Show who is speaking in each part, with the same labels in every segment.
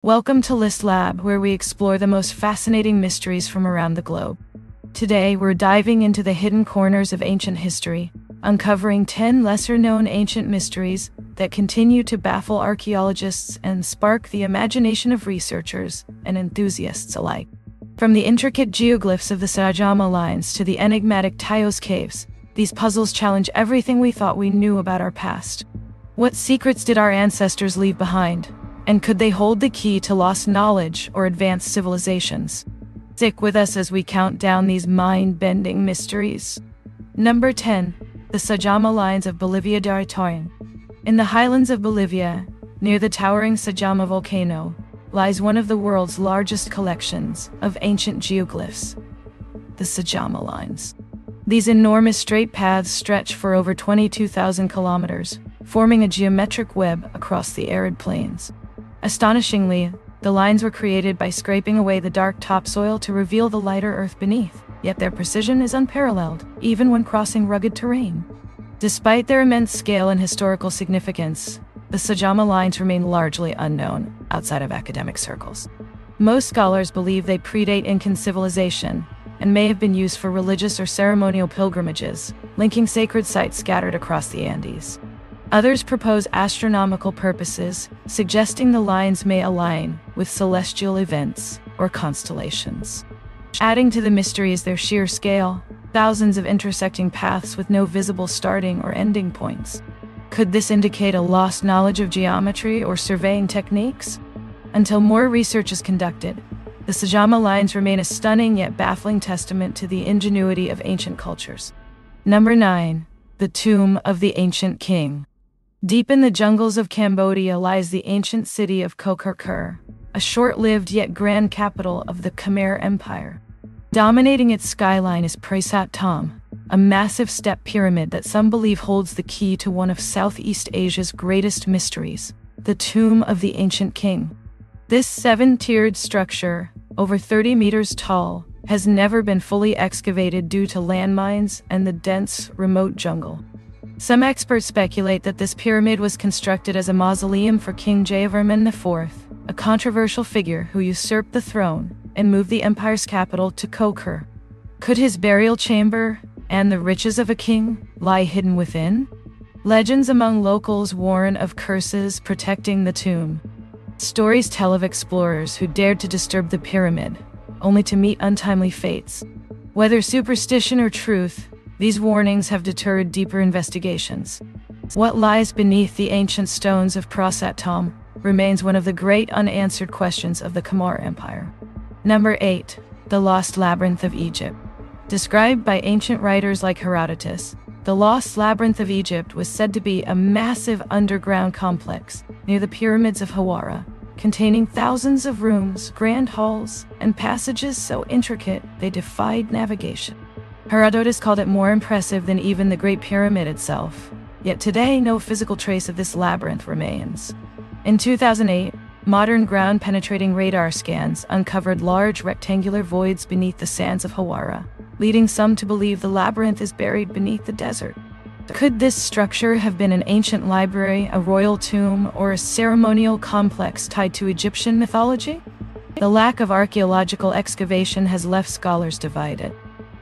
Speaker 1: Welcome to List Lab, where we explore the most fascinating mysteries from around the globe. Today, we're diving into the hidden corners of ancient history, uncovering 10 lesser-known ancient mysteries that continue to baffle archaeologists and spark the imagination of researchers and enthusiasts alike. From the intricate geoglyphs of the Sajama Lines to the enigmatic Taos Caves, these puzzles challenge everything we thought we knew about our past. What secrets did our ancestors leave behind? And could they hold the key to lost knowledge or advanced civilizations? Stick with us as we count down these mind-bending mysteries. Number 10. The Sajama Lines of Bolivia. In the highlands of Bolivia, near the towering Sajama volcano, lies one of the world's largest collections of ancient geoglyphs, the Sajama Lines. These enormous straight paths stretch for over 22,000 kilometers, forming a geometric web across the arid plains. Astonishingly, the lines were created by scraping away the dark topsoil to reveal the lighter earth beneath, yet their precision is unparalleled, even when crossing rugged terrain. Despite their immense scale and historical significance, the Sajama Lines remain largely unknown outside of academic circles. Most scholars believe they predate Incan civilization and may have been used for religious or ceremonial pilgrimages, linking sacred sites scattered across the Andes. Others propose astronomical purposes, suggesting the lines may align with celestial events or constellations. Adding to the mystery is their sheer scale, thousands of intersecting paths with no visible starting or ending points. Could this indicate a lost knowledge of geometry or surveying techniques? Until more research is conducted, the Sajama Lines remain a stunning yet baffling testament to the ingenuity of ancient cultures. Number 9. The Tomb of the Ancient King. Deep in the jungles of Cambodia lies the ancient city of Hagor, a short-lived yet grand capital of the Khmer Empire. Dominating its skyline is Prasat Tom, a massive step pyramid that some believe holds the key to one of Southeast Asia's greatest mysteries, the Tomb of the Ancient King. This seven-tiered structure, over 30 meters tall, has never been fully excavated due to landmines and the dense, remote jungle. Some experts speculate that this pyramid was constructed as a mausoleum for King Jayavarman IV, a controversial figure who usurped the throne and moved the empire's capital to Hagor. Could his burial chamber, and the riches of a king, lie hidden within? Legends among locals warn of curses protecting the tomb. Stories tell of explorers who dared to disturb the pyramid, only to meet untimely fates. Whether superstition or truth, these warnings have deterred deeper investigations. What lies beneath the ancient stones of Prasat Tom remains one of the great unanswered questions of the Khmer Empire. Number 8. The Lost Labyrinth of Egypt. Described by ancient writers like Herodotus, the Lost Labyrinth of Egypt was said to be a massive underground complex near the pyramids of Hawara, containing thousands of rooms, grand halls, and passages so intricate they defied navigation. Herodotus called it more impressive than even the Great Pyramid itself, yet today no physical trace of this labyrinth remains. In 2008, modern ground-penetrating radar scans uncovered large rectangular voids beneath the sands of Hawara, leading some to believe the labyrinth is buried beneath the desert. Could this structure have been an ancient library, a royal tomb, or a ceremonial complex tied to Egyptian mythology? The lack of archaeological excavation has left scholars divided.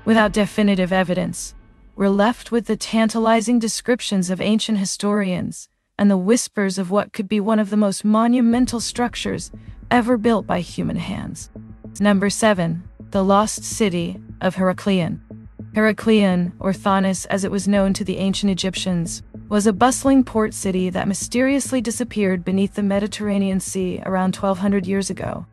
Speaker 1: Without definitive evidence, we're left with the tantalizing descriptions of ancient historians and the whispers of what could be one of the most monumental structures ever built by human hands. Number 7. The Lost City of Heracleion. Heracleion, or Thanis as it was known to the ancient Egyptians, was a bustling port city that mysteriously disappeared beneath the Mediterranean Sea around 1200 years ago.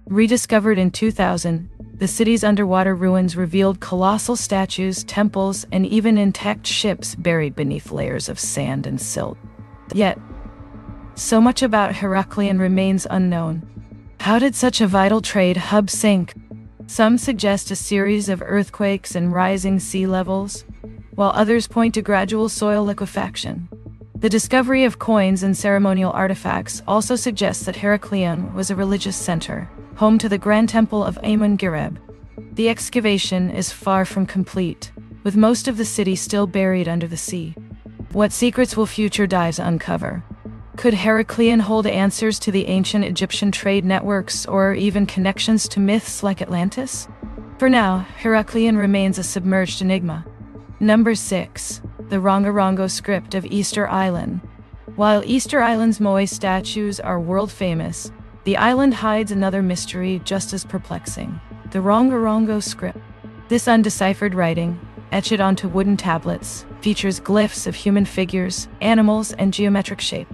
Speaker 1: Rediscovered in 2000, the city's underwater ruins revealed colossal statues, temples, and even intact ships buried beneath layers of sand and silt. Yet, so much about Heracleion remains unknown. How did such a vital trade hub sink? Some suggest a series of earthquakes and rising sea levels, while others point to gradual soil liquefaction. The discovery of coins and ceremonial artifacts also suggests that Heracleion was a religious center, home to the Grand Temple of Amun-Gireb. The excavation is far from complete, with most of the city still buried under the sea. What secrets will future dives uncover? Could Heracleion hold answers to the ancient Egyptian trade networks or even connections to myths like Atlantis? For now, Heracleion remains a submerged enigma. Number 6. The Rangarwrango script of Easter Island. While Easter Island's Moai statues are world famous, the island hides another mystery just as perplexing: the Rangarwrango script. This undeciphered writing, etched onto wooden tablets, features glyphs of human figures, animals, and geometric shape.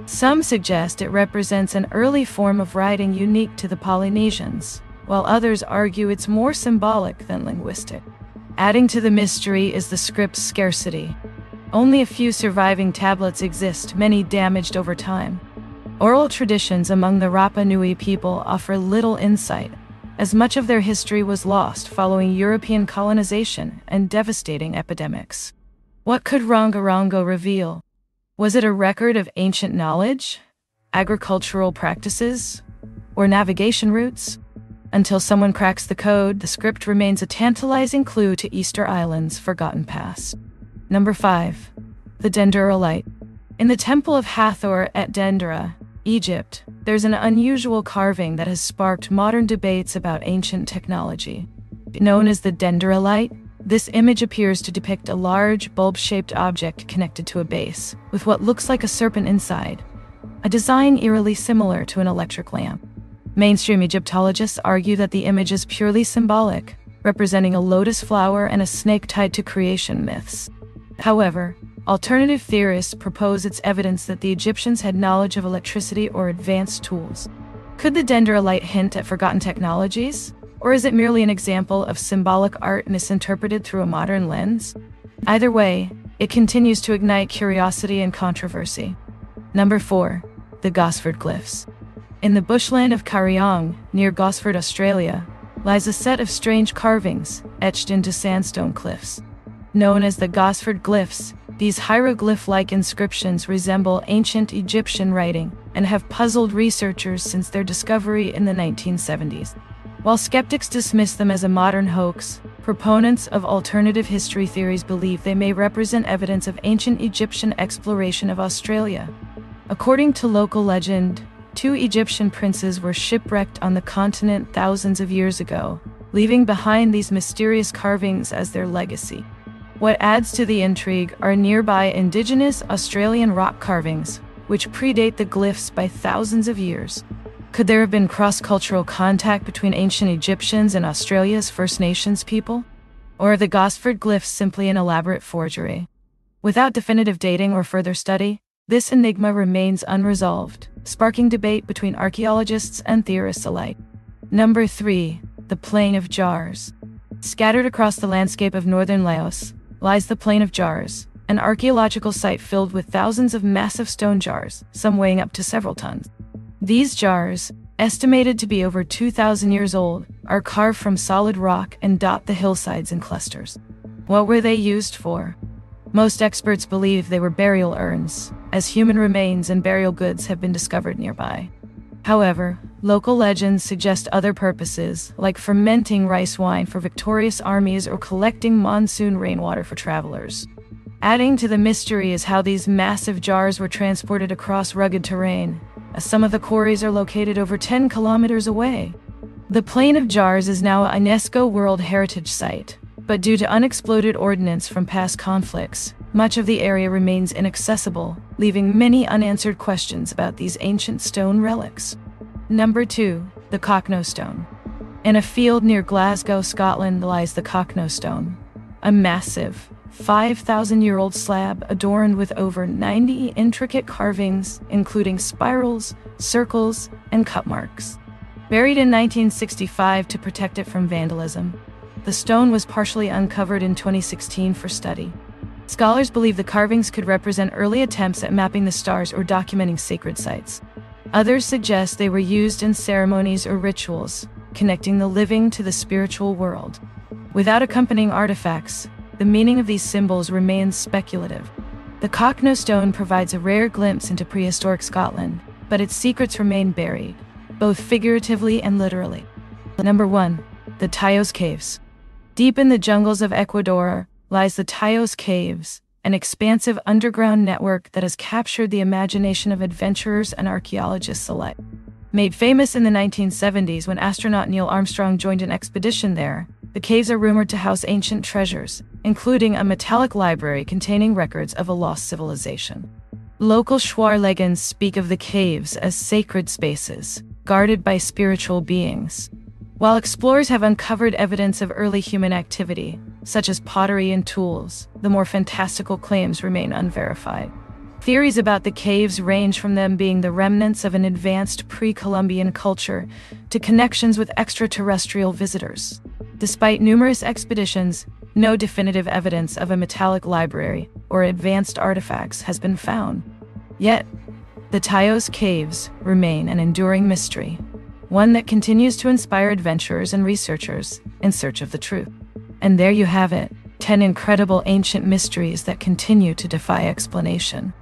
Speaker 1: Some suggest it represents an early form of writing unique to the Polynesians, while others argue it's more symbolic than linguistic. Adding to the mystery is the script's scarcity. Only a few surviving tablets exist, many damaged over time. Oral traditions among the Rapa Nui people offer little insight, as much of their history was lost following European colonization and devastating epidemics. What could Rangarwrango reveal? Was it a record of ancient knowledge, agricultural practices, or navigation routes? Until someone cracks the code, the script remains a tantalizing clue to Easter Island's forgotten past. Number 5. The Dendera Light. In the Temple of Hathor at Dendera, Egypt, there's an unusual carving that has sparked modern debates about ancient technology. Known as the Dendera Light, this image appears to depict a large, bulb-shaped object connected to a base, with what looks like a serpent inside, a design eerily similar to an electric lamp. Mainstream Egyptologists argue that the image is purely symbolic, representing a lotus flower and a snake tied to creation myths. However, alternative theorists propose it's evidence that the Egyptians had knowledge of electricity or advanced tools. Could the Dendera Light hint at forgotten technologies? Or is it merely an example of symbolic art misinterpreted through a modern lens? Either way, it continues to ignite curiosity and controversy. Number 4. The Gosford Glyphs. In the bushland of Kariong, near Gosford, Australia, lies a set of strange carvings etched into sandstone cliffs. Known as the Gosford Glyphs, these hieroglyph-like inscriptions resemble ancient Egyptian writing and have puzzled researchers since their discovery in the 1970s. While skeptics dismiss them as a modern hoax, proponents of alternative history theories believe they may represent evidence of ancient Egyptian exploration of Australia. According to local legend, 2 Egyptian princes were shipwrecked on the continent thousands of years ago, leaving behind these mysterious carvings as their legacy. What adds to the intrigue are nearby indigenous Australian rock carvings, which predate the glyphs by thousands of years. Could there have been cross-cultural contact between ancient Egyptians and Australia's First Nations people? Or are the Gosford Glyphs simply an elaborate forgery? Without definitive dating or further study, this enigma remains unresolved, sparking debate between archaeologists and theorists alike. Number 3. The Plain of Jars. Scattered across the landscape of northern Laos lies the Plain of Jars, an archaeological site filled with thousands of massive stone jars, some weighing up to several tons. These jars, estimated to be over 2,000 years old, are carved from solid rock and dot the hillsides in clusters. What were they used for? Most experts believe they were burial urns, as human remains and burial goods have been discovered nearby. However, local legends suggest other purposes, like fermenting rice wine for victorious armies or collecting monsoon rainwater for travelers. Adding to the mystery is how these massive jars were transported across rugged terrain, as some of the quarries are located over 10 kilometers away. The Plain of Jars is now a UNESCO World Heritage Site, but due to unexploded ordnance from past conflicts, much of the area remains inaccessible, leaving many unanswered questions about these ancient stone relics. Number 2. The Cooch No Stone. In a field near Glasgow, Scotland lies the Cooch No Stone, a massive, 5,000-year-old slab adorned with over 90 intricate carvings, including spirals, circles, and cut marks. Buried in 1965 to protect it from vandalism, the stone was partially uncovered in 2016 for study. Scholars believe the carvings could represent early attempts at mapping the stars or documenting sacred sites. Others suggest they were used in ceremonies or rituals, connecting the living to the spiritual world. Without accompanying artifacts, the meaning of these symbols remains speculative. The Cooch No Stone provides a rare glimpse into prehistoric Scotland, but its secrets remain buried, both figuratively and literally. Number 1. The Taos Caves. Deep in the jungles of Ecuador lies the Taos Caves, an expansive underground network that has captured the imagination of adventurers and archaeologists alike. Made famous in the 1970s when astronaut Neil Armstrong joined an expedition there, the caves are rumored to house ancient treasures, including a metallic library containing records of a lost civilization. Local Shuar legends speak of the caves as sacred spaces, guarded by spiritual beings. While explorers have uncovered evidence of early human activity, such as pottery and tools, the more fantastical claims remain unverified. Theories about the caves range from them being the remnants of an advanced pre-Columbian culture to connections with extraterrestrial visitors. Despite numerous expeditions, no definitive evidence of a metallic library or advanced artifacts has been found. Yet, the Taos Caves remain an enduring mystery, one that continues to inspire adventurers and researchers in search of the truth. And there you have it, 10 incredible ancient mysteries that continue to defy explanation.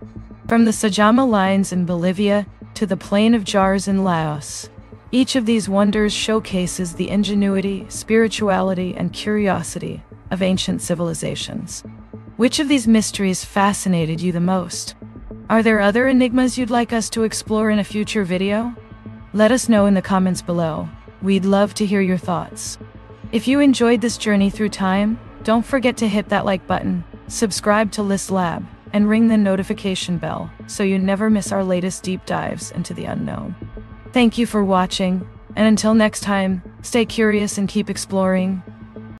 Speaker 1: From the Sajama Lines in Bolivia to the Plain of Jars in Laos, each of these wonders showcases the ingenuity, spirituality, and curiosity of ancient civilizations. Which of these mysteries fascinated you the most? Are there other enigmas you'd like us to explore in a future video? Let us know in the comments below. We'd love to hear your thoughts. If you enjoyed this journey through time, don't forget to hit that like button, subscribe to Lost Lab, and ring the notification bell so you never miss our latest deep dives into the unknown. Thank you for watching, and until next time, stay curious and keep exploring.